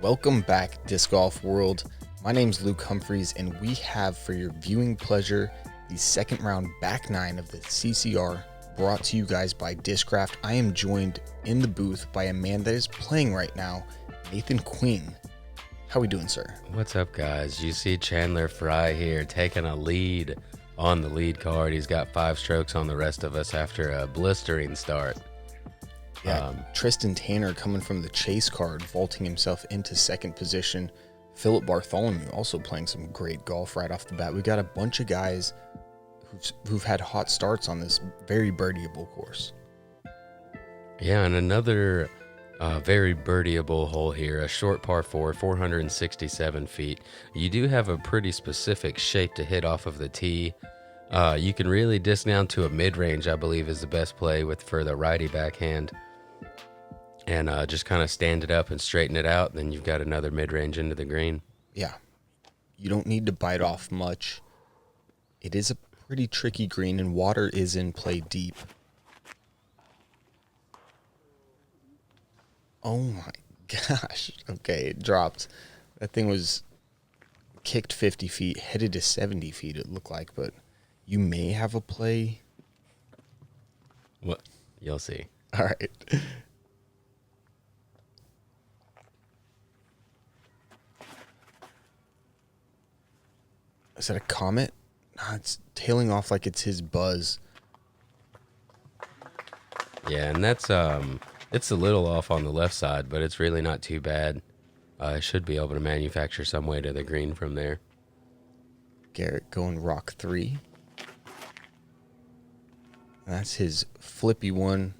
Welcome back, Disc Golf World. My name's Luke Humphries, and we have for your viewing pleasure the second round back nine of the CCR, brought to you guys by Discrafts. I am joined in the booth by a man that is playing right now, Nathan Queen. How we doing, sir? What's up, guys? You see Chandler Fry here taking a lead on the lead card. He's got 5 strokes on the rest of us after a blistering start. Yeah, Tristan Tanner coming from the chase card, vaulting himself into second position. Philip Bartholomew also playing some great golf right off the bat. We got a bunch of guys who've had hot starts on this very birdieable course. Yeah, and another very birdieable hole here, a short par 4, 467 feet. You do have a pretty specific shape to hit off of the tee. You can really disc down to a mid-range, I believe, is the best play for the righty backhand. And just kind of stand it up and straighten it out. Then you've got another mid-range into the green. Yeah. You don't need to bite off much. It is a pretty tricky green, and water is in play deep. Oh my gosh. Okay, it dropped. That thing was kicked 50 feet, headed to 70 feet, it looked like, but you may have a play. What? You'll see. All right. Is that a comet? No, it's tailing off like it's his buzz. Yeah, and that's it's a little off on the left side, but it's really not too bad. I should be able to manufacture some way to the green from there. Garrett going rock 3. That's his flippy one.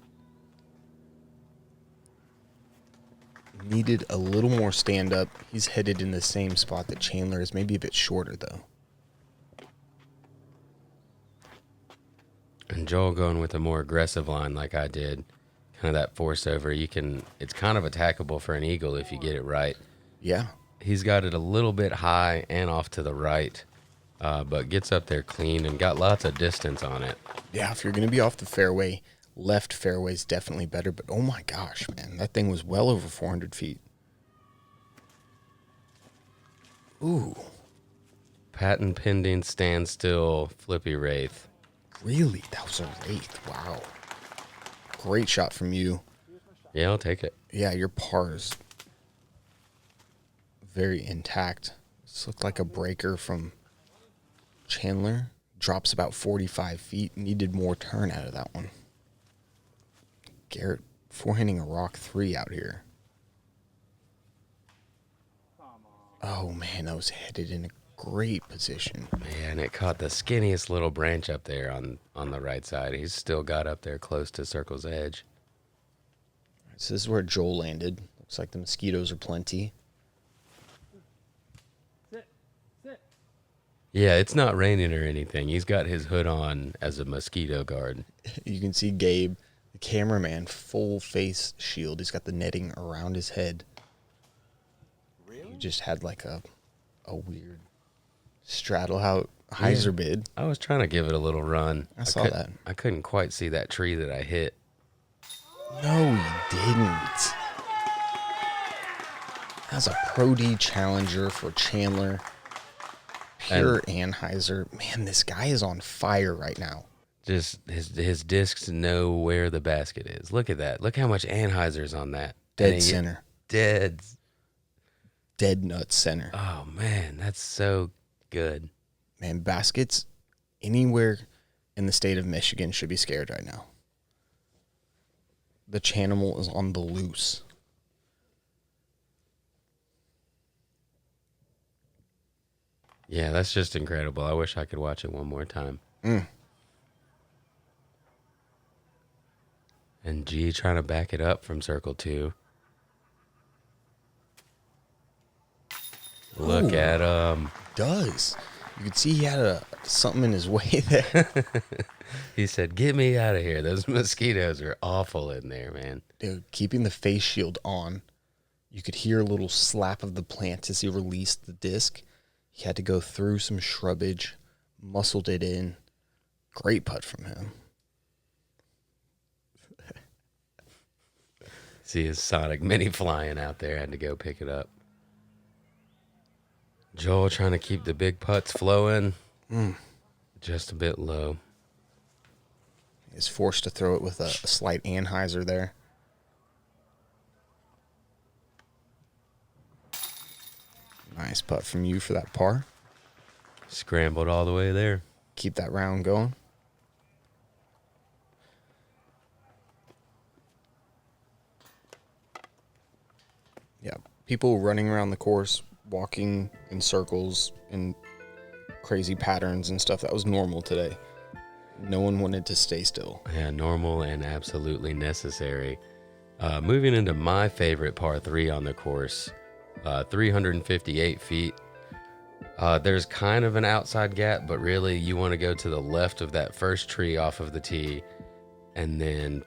Needed a little more stand up. He's headed in the same spot that Chandler is, maybe a bit shorter though. And Joel going with a more aggressive line like I did. Kind of that force over. It's kind of attackable for an eagle if you get it right. Yeah. He's got it a little bit high and off to the right, but gets up there clean and got lots of distance on it. Yeah, if you're going to be off the fairway, left fairway is definitely better. But oh my gosh, man, that thing was well over 400 feet. Ooh. Patent pending standstill flippy wraith. Really? That was a wraith. Wow. Great shot from you. Yeah, I'll take it. Yeah, your par is very intact. This looked like a breaker from Chandler. Drops about 45 feet. Needed more turn out of that one. Garrett forehanding a rock 3 out here. Oh, man, that was headed in a great position. Man, it caught the skinniest little branch up there on the right side. He's still got up there close to circle's edge. So this is where Joel landed. Looks like the mosquitoes are plenty. Yeah, it's not raining or anything. He's got his hood on as a mosquito guard. You can see Gabe, the cameraman, full face shield. He's got the netting around his head. Really? He just had like a weird straddle how hyzer bid. I was trying to give it a little run. I saw that. I couldn't quite see that tree that I hit. No, he didn't. That's a Pro D challenger for Chandler. Pure Anheuser. Man, this guy is on fire right now. Just his discs know where the basket is. Look at that. Look how much Anheuser's on that. Dead center. Dead Nut center. Oh, man, that's so good. Man, baskets anywhere in the state of Michigan should be scared right now. The Chanimal is on the loose. Yeah, that's just incredible. I wish I could watch it one more time. And G trying to back it up from circle 2. Look at him. Does. You could see he had something in his way there. He said, "Get me out of here. Those mosquitoes are awful in there, man." Dude, keeping the face shield on. You could hear a little slap of the plant as he released the disc. He had to go through some shrubbage, muscled it in. Great putt from him. See his Sonic Mini flying out there. Had to go pick it up. Joel trying to keep the big putts flowing. Just a bit low. Is forced to throw it with a slight anhyzer there. Nice putt from you for that par. Scrambled all the way there. Keep that round going. Yeah, people running around the course, walking in circles in crazy patterns and stuff. That was normal today. No one wanted to stay still. Yeah, normal and absolutely necessary. Moving into my favorite par 3 on the course, 358 feet. There's kind of an outside gap, but really you want to go to the left of that first tree off of the tee, and then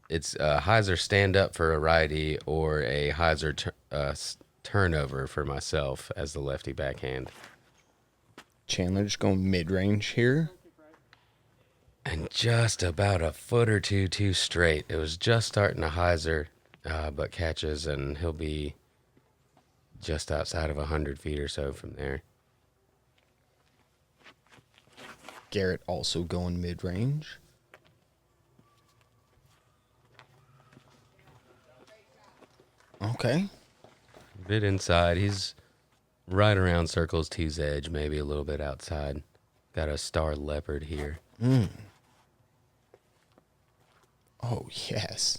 it's a hyzer stand up for a righty or a hyzer turnover for myself as the lefty backhand. Chandler just going mid-range here. And just about a foot or two too straight. It was just starting to hyzer, but catches, and he'll be just outside of 100 feet or so from there. Garrett also going mid-range. Okay. A bit inside. He's right around Circles 2's edge, maybe a little bit outside. Got a star leopard here. Oh, yes.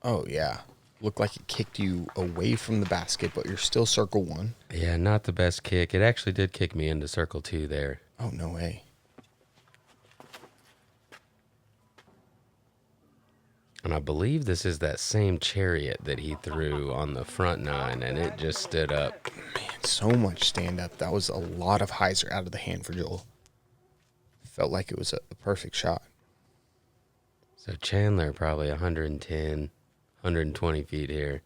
Oh, yeah. Looked like it kicked you away from the basket, but you're still circle 1. Yeah, not the best kick. It actually did kick me into Circle 2 there. Oh, no way. And I believe this is that same chariot that he threw on the front 9, and it just stood up. Man, so much stand-up. That was a lot of hyzer out of the hand for Joel. Felt like it was a perfect shot. So Chandler probably 110, 120 feet here.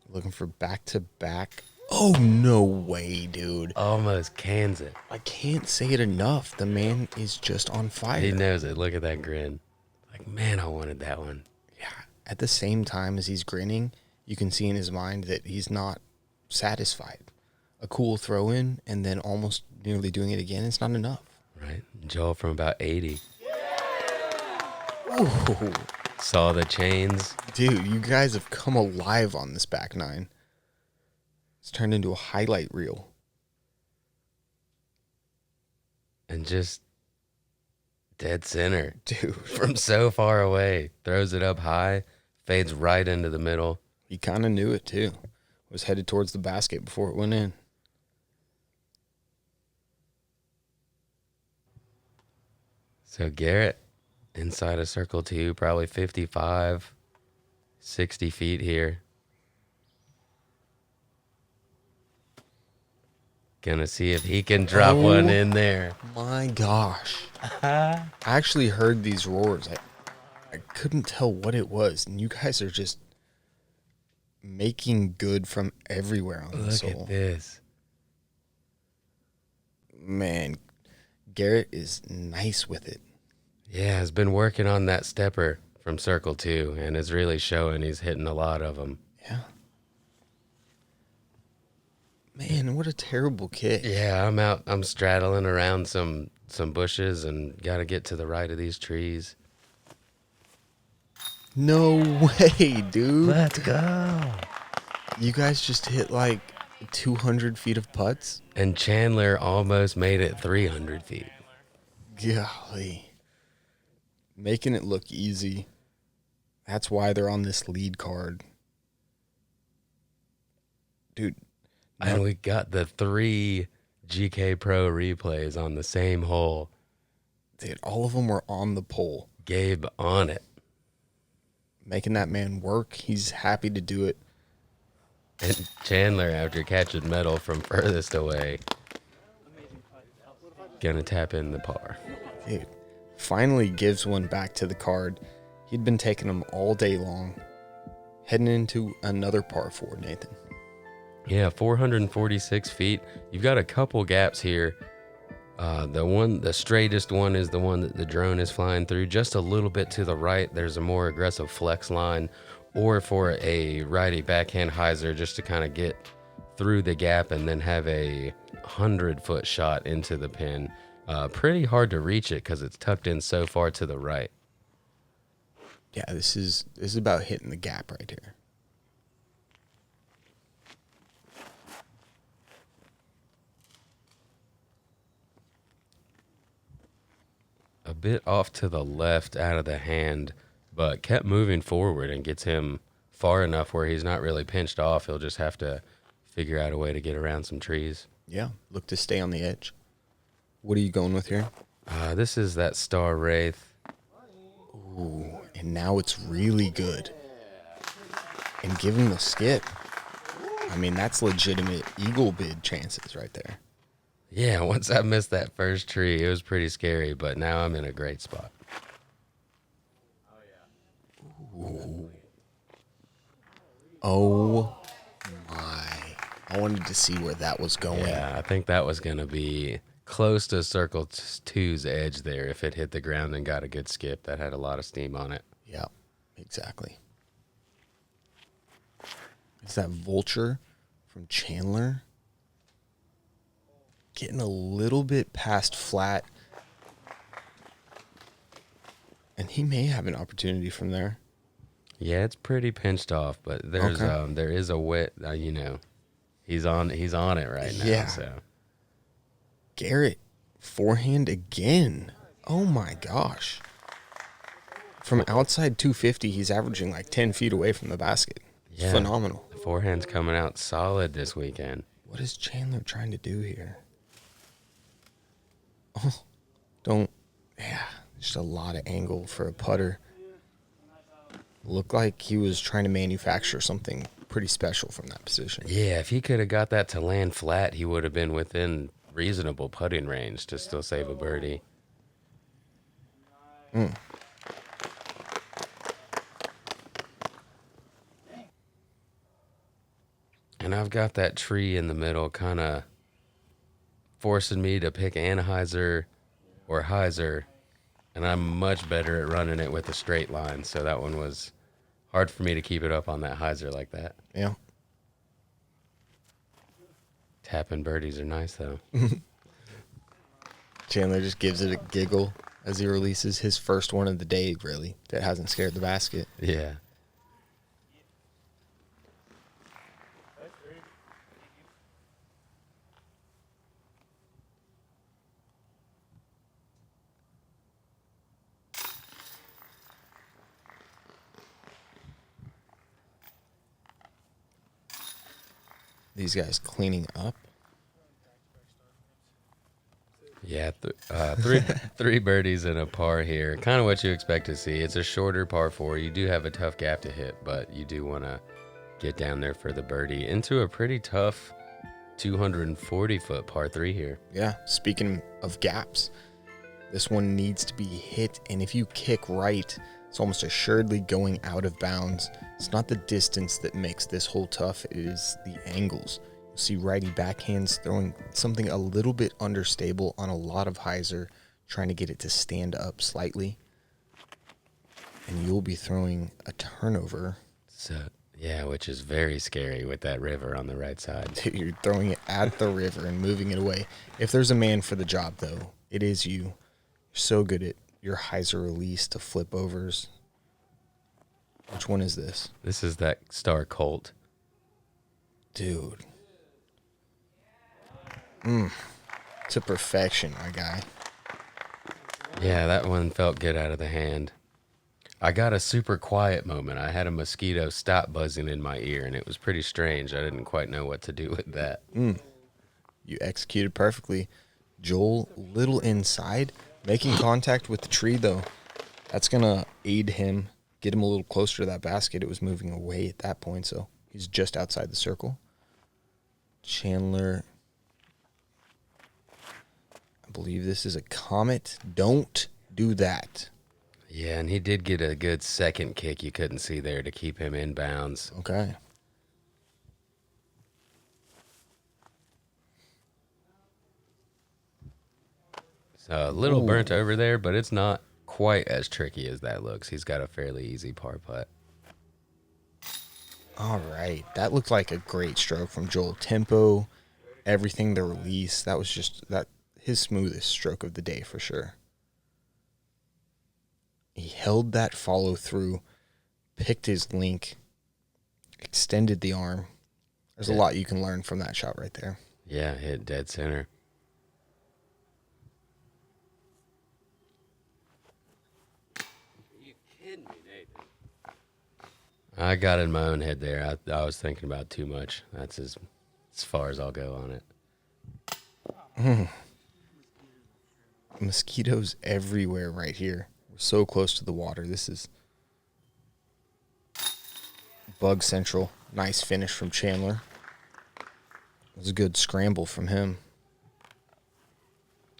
Looking for back-to-back. Oh, no way, dude. Almost cans it. I can't say it enough. The man is just on fire. He knows it. Look at that grin. Like, man, I wanted that one. Yeah. At the same time as he's grinning, you can see in his mind that he's not satisfied. A cool throw-in and then almost nearly doing it again, it's not enough. Right. Joel from about 80. Oh, Saw the chains. dude, you guys have come alive on this back 9. It's turned into a highlight reel. And just dead center. Dude, From so far away. Throws it up high. Fades right into the middle. he kind of knew it, too. Was headed towards the basket before it went in. So Garrett, inside of Circle 2, probably 55, 60 feet here. Gonna see if he can drop one in there. My gosh. I actually heard these roars. I couldn't tell what it was. And you guys are just making good from everywhere on this Look hole. at this. Man, Garrett is nice with it. Yeah, has been working on that stepper from Circle 2, and it's really showing. He's hitting a lot of them. Yeah. Man, what a terrible kick. Yeah, I'm straddling around some bushes and got to get to the right of these trees. No way, dude. Let's go. You guys just hit like 200 feet of putts? And Chandler almost made it 300 feet. Golly. Making it look easy. That's why they're on this lead card. Dude. And we got the 3 GK Pro replays on the same hole. Dude, all of them were on the pole. Gabe on it. Making that man work. He's happy to do it. And Chandler, after catching metal from furthest away, gonna tap in the par. Dude, finally gives one back to the card. He'd been taking them all day long. Heading into another par 4, Nathan. Yeah, 446 feet. You've got a couple gaps here. The straightest one is the one that the drone is flying through. Just a little bit to the right, there's a more aggressive flex line, or for a righty backhand hyzer just to kind of get through the gap and then have a 100-foot shot into the pin. Pretty hard to reach it because it's tucked in so far to the right. Yeah, this is about hitting the gap right here. A bit off to the left out of the hand, but kept moving forward and gets him far enough where he's not really pinched off. He'll just have to figure out a way to get around some trees. Yeah, look to stay on the edge. What are you going with here? This is that Star Wraith. Ooh, and now it's really good. And give him the skip. I mean, that's legitimate eagle bid chances right there. Yeah, once I missed that first tree, it was pretty scary, but now I'm in a great spot. Ooh. Oh my. I wanted to see where that was going. Yeah, I think that was going to be close to Circle 2's edge there if it hit the ground and got a good skip. That had a lot of steam on it. Yeah, exactly. Is that Vulture from Chandler? Getting a little bit past flat. And he may have an opportunity from there. Yeah, it's pretty pinched off, but there's there is a wet, he's on it right now. Yeah. So Garrett, forehand again. Oh my gosh. From outside 250, he's averaging like 10 feet away from the basket. yeah, Phenomenal. the forehand's coming out solid this weekend. What is Chandler trying to do here? Oh, just a lot of angle for a putter. Looked like he was trying to manufacture something pretty special from that position. Yeah, if he could have got that to land flat, he would have been within reasonable putting range to still save a birdie. Mm. And I've got that tree in the middle kind of forcing me to pick Anheuser or Heiser, and I'm much better at running it with a straight line, so that one was hard for me to keep it up on that Heiser like that. Yeah. Tapping birdies are nice, though. Chandler just gives it a giggle as he releases his first one of the day, really, that hasn't scared the basket. Yeah. These guys cleaning up. Yeah, three birdies and a par here. Kind of what you expect to see. It's a shorter par 4. You do have a tough gap to hit, but you do want to get down there for the birdie into a pretty tough 240-foot par 3 here. Yeah, speaking of gaps, this one needs to be hit, and if you kick right, it's almost assuredly going out of bounds. It's not the distance that makes this hole tough, it is the angles. You'll see righty backhands throwing something a little bit understable on a lot of hyzer, trying to get it to stand up slightly. And you'll be throwing a turnover. So, yeah, which is very scary with that river on the right side. You're throwing it at the river and moving it away. If there's a man for the job, though, it is you. You're so good at your hyzer release to flip overs. Which one is this? This is that Star Colt. Dude. To perfection, my guy. Yeah, that one felt good out of the hand. I got a super quiet moment. I had a mosquito stop buzzing in my ear, and it was pretty strange. I didn't quite know what to do with that. You executed perfectly. Joel, little inside. Making contact with the tree, though. That's going to aid him, get him a little closer to that basket. It was moving away at that point, so he's just outside the circle. Chandler, I believe this is a Comet. Don't do that. Yeah, and he did get a good second kick you couldn't see there to keep him in bounds. Okay. So a little Ooh. burnt over there, but it's not quite as tricky as that looks. He's got a fairly easy par putt. All right. That looked like a great stroke from Joel. Tempo, everything, the release. That was just his smoothest stroke of the day for sure. He held that follow through, picked his link, extended the arm. There's a lot you can learn from that shot right there. Yeah, hit dead center. You kidding me, Nathan? I got in my own head there. I was thinking about too much. That's as far as I'll go on it. Mosquitoes everywhere right here. We're so close to the water. This is bug central. Nice finish from Chandler. It was a good scramble from him.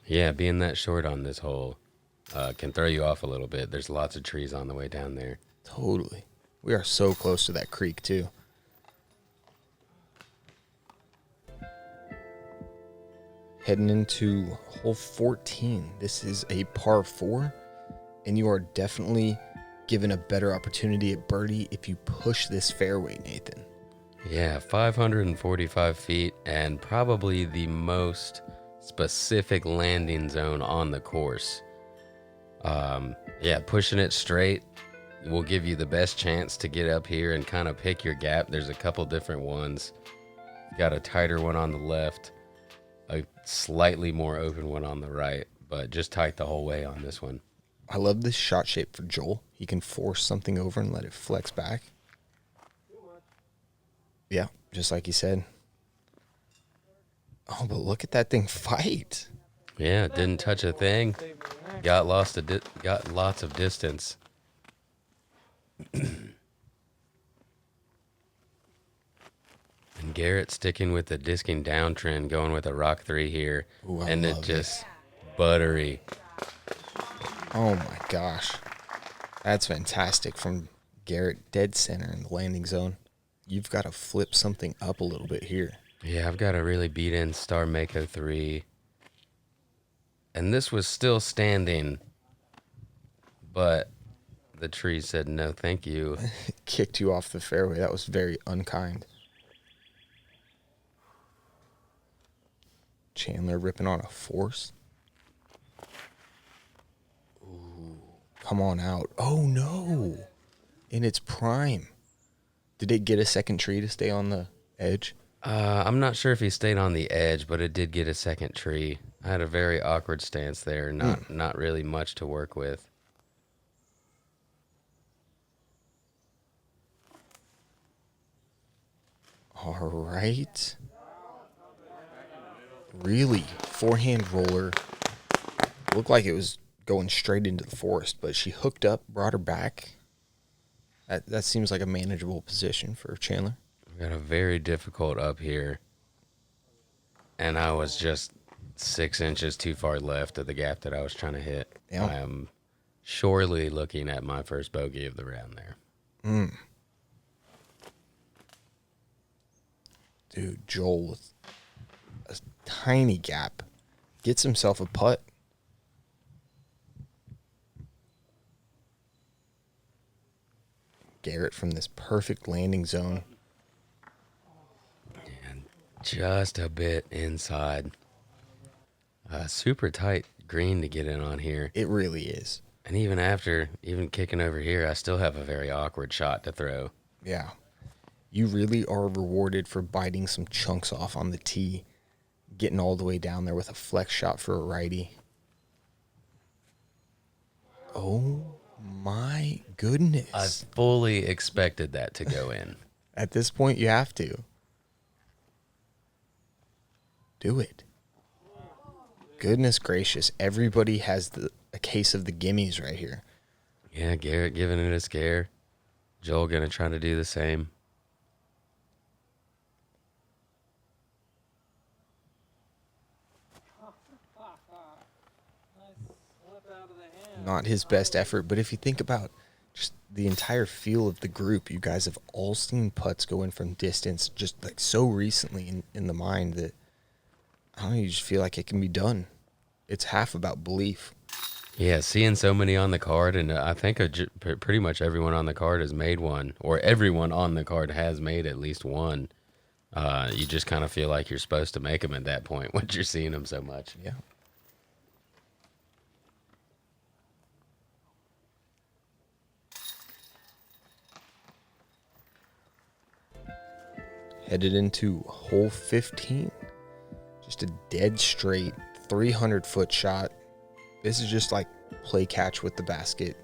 Yeah, being that short on this hole can throw you off a little bit. There's lots of trees on the way down there. Totally. We are so close to that creek, too. Heading into hole 14. This is a par 4, and you are definitely given a better opportunity at birdie if you push this fairway, Nathan. Yeah, 545 feet and probably the most specific landing zone on the course. Yeah, pushing it straight will give you the best chance to get up here and kind of pick your gap. There's a couple different ones. Got a tighter one on the left, a slightly more open one on the right, but just tight the whole way on this one. I love this shot shape for Joel. He can force something over and let it flex back. Yeah, just like he said. Oh, but look at that thing fight. Yeah, didn't touch a thing. Got lots of distance. And Garrett sticking with the disking down trend, going with a rock 3 here. Ooh, and it just buttery. Oh my gosh. That's fantastic from Garrett, dead center in the landing zone. You've got to flip something up a little bit here. Yeah, I've got to really beat in Star Mako 3. And this was still standing, but the tree said no thank you. Kicked you off the fairway. That was very unkind. Chandler ripping on a force. Ooh, come on out. Oh, no. In its prime. Did it get a second tree to stay on the edge? I'm not sure if he stayed on the edge, but it did get a second tree. I had a very awkward stance there. Not really much to work with. All right. Really, forehand roller. Looked like it was going straight into the forest, but she hooked up, brought her back. That seems like a manageable position for Chandler. We got a very difficult up here, and I was just 6 inches too far left of the gap that I was trying to hit. Yeah. I am surely looking at my first bogey of the round there. Dude, Joel with a tiny gap gets himself a putt. Garrett from this perfect landing zone. And just a bit inside. Super tight green to get in on here. It really is. And even kicking over here, I still have a very awkward shot to throw. Yeah. You really are rewarded for biting some chunks off on the tee, getting all the way down there with a flex shot for a righty. Oh my goodness. I fully expected that to go in. At this point, you have to. Do it. Goodness gracious. Everybody has a case of the gimmies right here. Yeah, Garrett giving it a scare. Joel going to try to do the same. Not his best effort, but if you think about just the entire feel of the group, you guys have all seen putts go in from distance just like so recently in the mind that, I don't know, you just feel like it can be done. It's half about belief. Yeah, seeing so many on the card, and I think pretty much everyone on the card has made one, or everyone on the card has made at least one. You just kind of feel like you're supposed to make them at that point once you're seeing them so much. Yeah. Headed into hole 15. Just a dead straight 300-foot shot. This is just like play catch with the basket.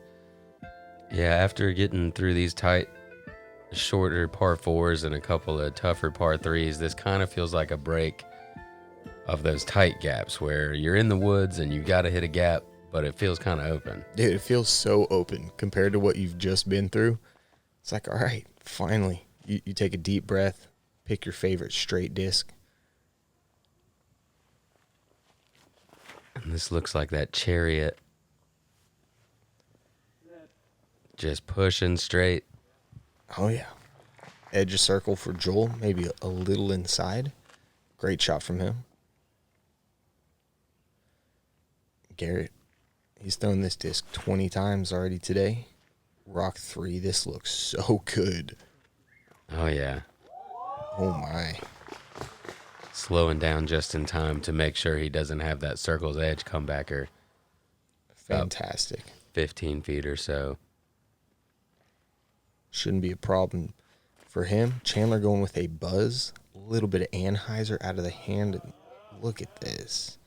Yeah, after getting through these tight, shorter par fours and a couple of tougher par threes, this kind of feels like a break of those tight gaps where you're in the woods and you got to hit a gap, but it feels kind of open. Dude, it feels so open compared to what you've just been through. It's like, all right, finally. You take a deep breath, pick your favorite straight disc. And this looks like that Chariot. Just pushing straight. Oh, yeah. Edge of circle for Joel, maybe a little inside. Great shot from him. Garrett, he's thrown this disc 20 times already today. Rock 3, this looks so good. Oh, yeah. Oh, my. Slowing down just in time to make sure he doesn't have that circle's edge comebacker. Fantastic. 15 feet or so. Shouldn't be a problem for him. Chandler going with a buzz. A little bit of Anheuser out of the hand. Look at this.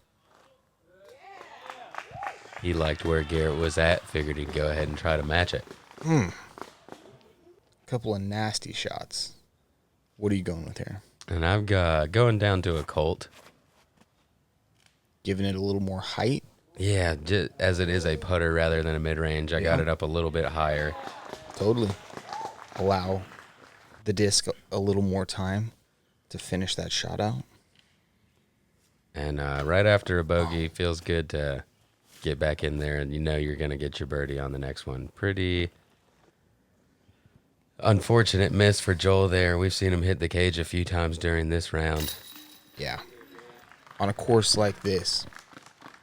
He liked where Garrett was at. Figured he'd go ahead and try to match it. Couple of nasty shots. What are you going with here? And I've got going down to a Colt. Giving it a little more height? Yeah, just as it is a putter rather than a mid-range, I got it up a little bit higher. Totally. Allow the disc a little more time to finish that shot out. And right after a bogey, feels good to get back in there, and you know you're going to get your birdie on the next one. Pretty unfortunate miss for Joel there. We've seen him hit the cage a few times during this round. Yeah. On a course like this,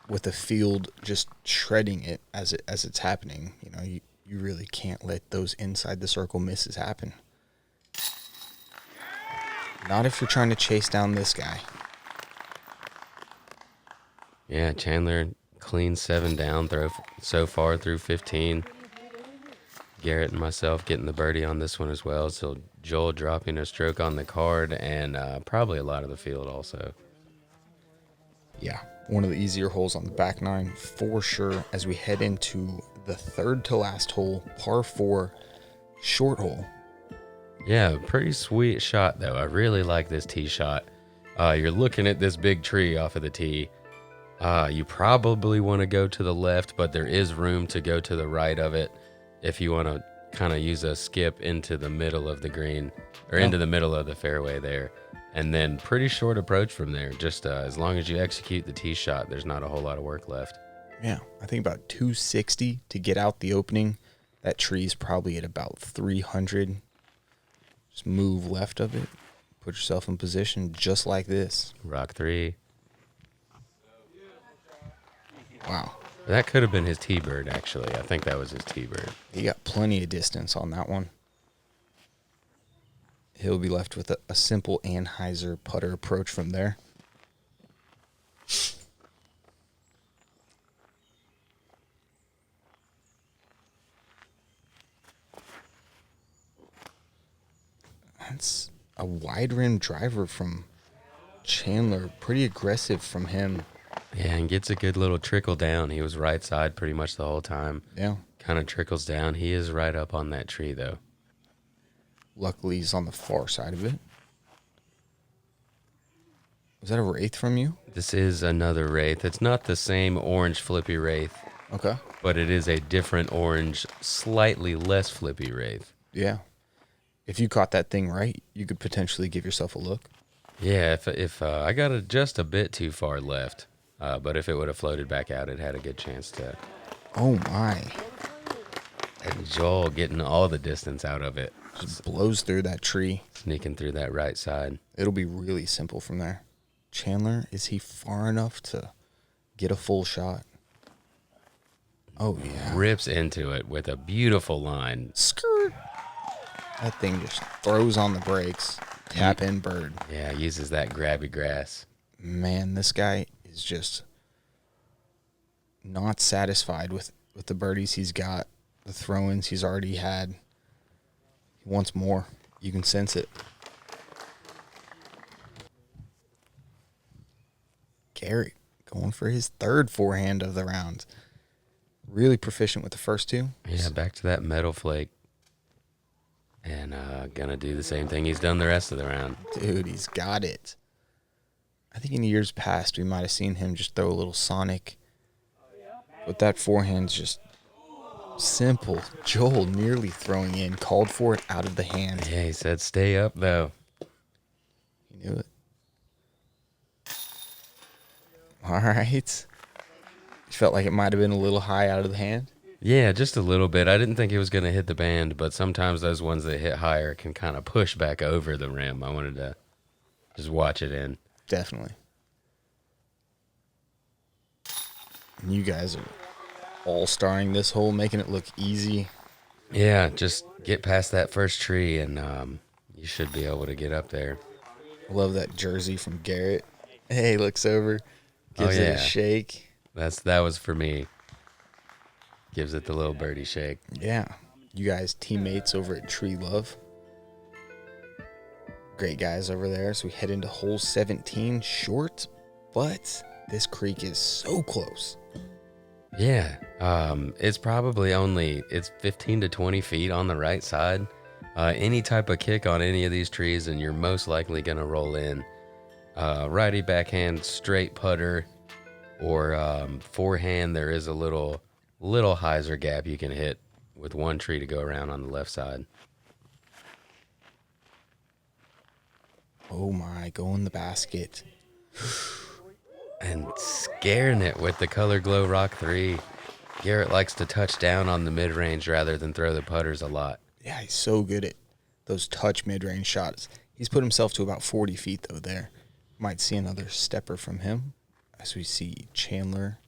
with the field just shredding it as it's happening, you really can't let those inside the circle misses happen. Not if you're trying to chase down this guy. Yeah, Chandler clean 7 down throw so far through 15. Garrett and myself getting the birdie on this one as well. So Joel dropping a stroke on the card and probably a lot of the field also. Yeah, one of the easier holes on the back nine for sure as we head into the third to last hole, par 4, short hole. Yeah, pretty sweet shot though. I really like this tee shot. You're looking at this big tree off of the tee. You probably want to go to the left, but there is room to go to the right of it if you want to kind of use a skip into the middle of the green or into the middle of the fairway there. And then pretty short approach from there. Just as long as you execute the tee shot, there's not a whole lot of work left. Yeah, I think about 260 to get out the opening. That tree's probably at about 300. Just move left of it. Put yourself in position just like this. Rock 3. Wow. That could have been his T-bird, actually. I think that was his T-bird. He got plenty of distance on that one. He'll be left with a simple Anheuser putter approach from there. That's a wide rim driver from Chandler. Pretty aggressive from him. Yeah, and gets a good little trickle down. He was right side pretty much the whole time. Yeah. Kind of trickles down. He is right up on that tree, though. Luckily, he's on the far side of it. Was that a wraith from you? This is another wraith. It's not the same orange flippy wraith. Okay. But it is a different orange, slightly less flippy wraith. Yeah. If you caught that thing right, you could potentially give yourself a look. Yeah, if I got it just a bit too far left. But if it would have floated back out, it had a good chance to. Oh, my. And Joel getting all the distance out of it. Just blows through that tree. Sneaking through that right side. It'll be really simple from there. Chandler, is he far enough to get a full shot? Oh, yeah. Rips into it with a beautiful line. Skirt. That thing just throws on the brakes. Tap in bird. Yeah, uses that grabby grass. Man, this guy is just not satisfied with the birdies he's got, the throw-ins he's already had. He wants more. You can sense it. Garrett going for his third forehand of the round. Really proficient with the first two. Yeah, back to that metal flake. And gonna do the same thing he's done the rest of the round. Dude, he's got it. I think in years past we might have seen him just throw a little Sonic. But that forehand's just simple. Joel nearly throwing in, called for it out of the hand. Yeah, he said stay up, though. He knew it. All right. Felt like it might have been a little high out of the hand. Yeah, just a little bit. I didn't think it was going to hit the band, but sometimes those ones that hit higher can kind of push back over the rim. I wanted to just watch it in. Definitely. And you guys are all-starring this hole, making it look easy. Yeah, just get past that first tree, and you should be able to get up there. I love that jersey from Garrett. Hey, looks over, gives it a shake. That was for me. Gives it the little birdie shake. Yeah. You guys teammates over at Tree Love. Great guys over there. So we head into hole 17. Short, but this creek is so close. Yeah. It's probably it's 15 to 20 feet on the right side. Any type of kick on any of these trees, and you're most likely going to roll in. Righty backhand, straight putter, or forehand, there is a little hyzer gap you can hit with one tree to go around on the left side. Oh my, go in the basket. And scaring it with the Color Glow Rock 3. Garrett likes to touch down on the mid-range rather than throw the putters a lot. Yeah, he's so good at those touch mid-range shots. He's put himself to about 40 feet, though, there. Might see another stepper from him as we see Chandler.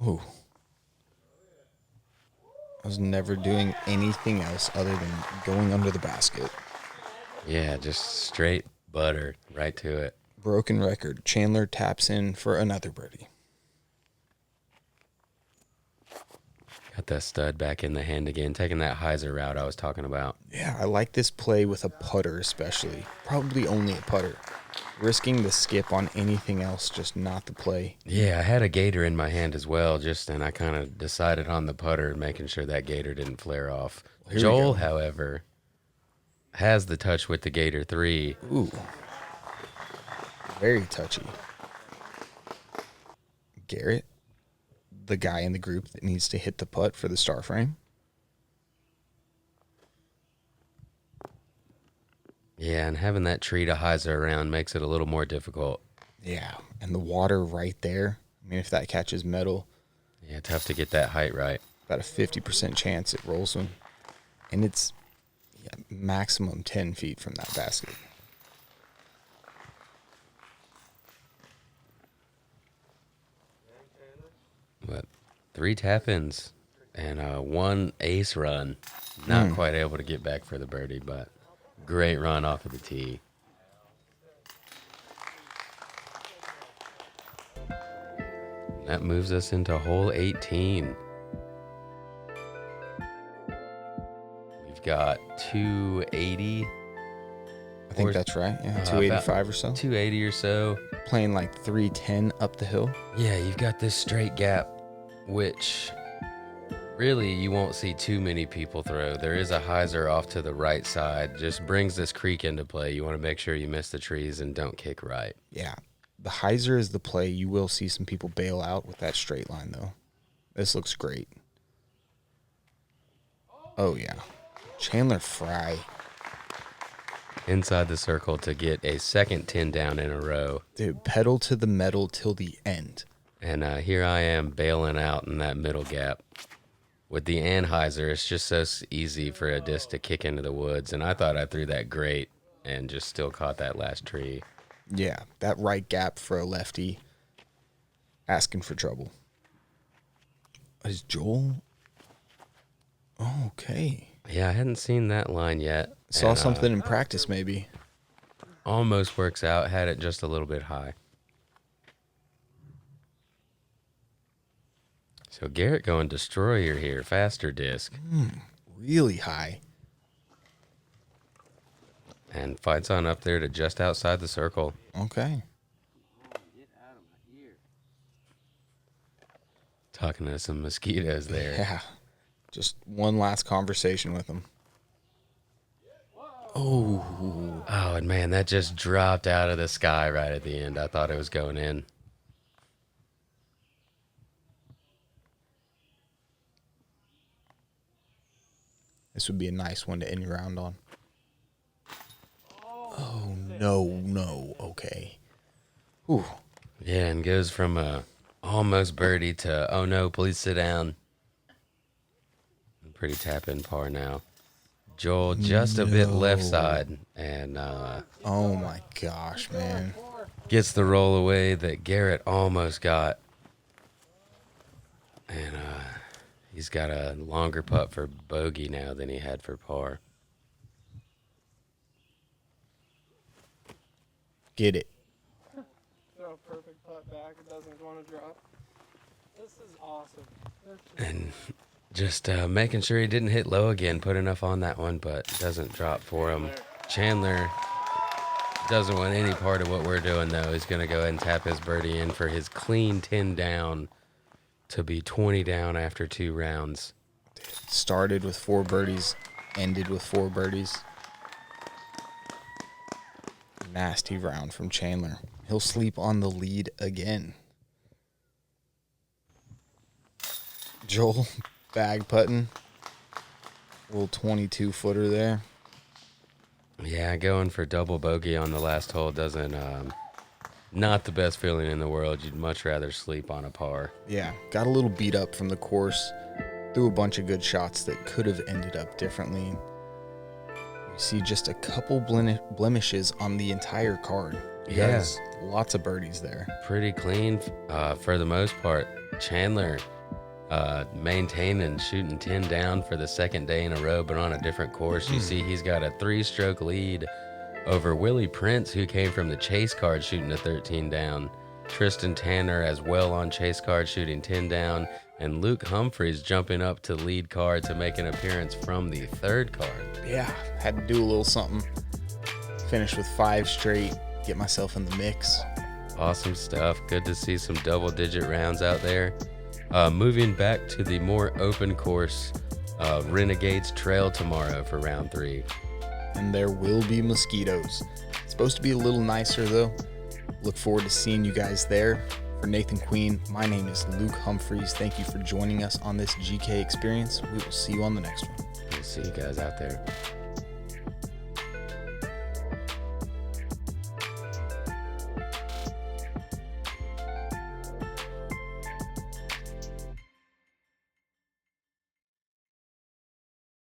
Oh. I was never doing anything else other than going under the basket. Yeah, just straight butter right to it. Broken record. Chandler taps in for another birdie. Got that stud back in the hand again, taking that hyzer route I was talking about. Yeah, I like this play with a putter especially. Probably only a putter. Risking the skip on anything else, just not the play. Yeah, I had a gator in my hand as well, and I kind of decided on the putter, making sure that gator didn't flare off. Joel, however, has the touch with the Gator 3. Ooh. Very touchy. Garrett, the guy in the group that needs to hit the putt for the star frame. Yeah, and having that tree to hyzer around makes it a little more difficult. Yeah, and the water right there. I mean, if that catches metal. Yeah, tough to get that height right. About a 50% chance it rolls one. And it's maximum 10 feet from that basket. But 3 tap-ins and 1 ace run. Not quite able to get back for the birdie, but great run off of the tee. That moves us into hole 18. We've got 280. I think that's right. Yeah, 285 or so. 280 or so. Playing like 310 up the hill. Yeah, you've got this straight gap, which really you won't see too many people throw. There is a hyzer off to the right side. Just brings this creek into play. You want to make sure you miss the trees and don't kick right. Yeah. The hyzer is the play. You will see some people bail out with that straight line, though. This looks great. Oh, yeah. Chandler Fry. Inside the circle to get a second 10 down in a row. Dude, pedal to the metal till the end. And here I am bailing out in that middle gap. With the anhyzer, it's just so easy for a disc to kick into the woods. And I thought I threw that great and just still caught that last tree. Yeah, that right gap for a lefty. Asking for trouble. Is Joel? Oh, okay. Yeah, I hadn't seen that line yet. Saw something in practice, maybe. Almost works out. Had it just a little bit high. So Garrett going destroyer here. Faster disc. Really high. And fights on up there to just outside the circle. Okay. Talking to some mosquitoes there. Yeah. Just one last conversation with him. Oh. Oh, and man, that just dropped out of the sky right at the end. I thought it was going in. This would be a nice one to end your round on. Oh, no. Okay. Ooh. Yeah, and goes from a almost birdie to, oh no, please sit down. Pretty tap-in par now. Joel just a bit left side, and Oh, my gosh, man. gets the roll away that Garrett almost got. And he's got a longer putt for bogey now than he had for par. Get it. Throw a perfect putt back. It doesn't want to drop. This is awesome. And just making sure he didn't hit low again. Put enough on that one, but doesn't drop for him. Chandler doesn't want any part of what we're doing, though. He's going to go ahead and tap his birdie in for his clean 10 down to be 20 down after 2 rounds. Started with 4 birdies, ended with 4 birdies. Nasty round from Chandler. He'll sleep on the lead again. Joel, bag putting. Little 22-footer there. Yeah, going for double bogey on the last hole doesn't, not the best feeling in the world. You'd much rather sleep on a par. Yeah, got a little beat up from the course. Threw a bunch of good shots that could have ended up differently. You see just a couple blemishes on the entire card. He has lots of birdies there. Pretty clean for the most part. Chandler maintaining, shooting 10 down for the second day in a row, but on a different course. You see he's got a 3-stroke lead over Willie Prince, who came from the chase card shooting a 13 down. Tristan Tanner as well on chase card shooting 10 down. And Luke Humphries jumping up to lead card to make an appearance from the 3rd card. Yeah, had to do a little something. Finish with 5 straight, get myself in the mix. Awesome stuff. Good to see some double-digit rounds out there. Moving back to the more open course, Renegades Trail tomorrow for round 3. And there will be mosquitoes. It's supposed to be a little nicer, though. Look forward to seeing you guys there. For Nathan Queen, my name is Luke Humphries. Thank you for joining us on this GK experience. We will see you on the next one. We'll see you guys out there.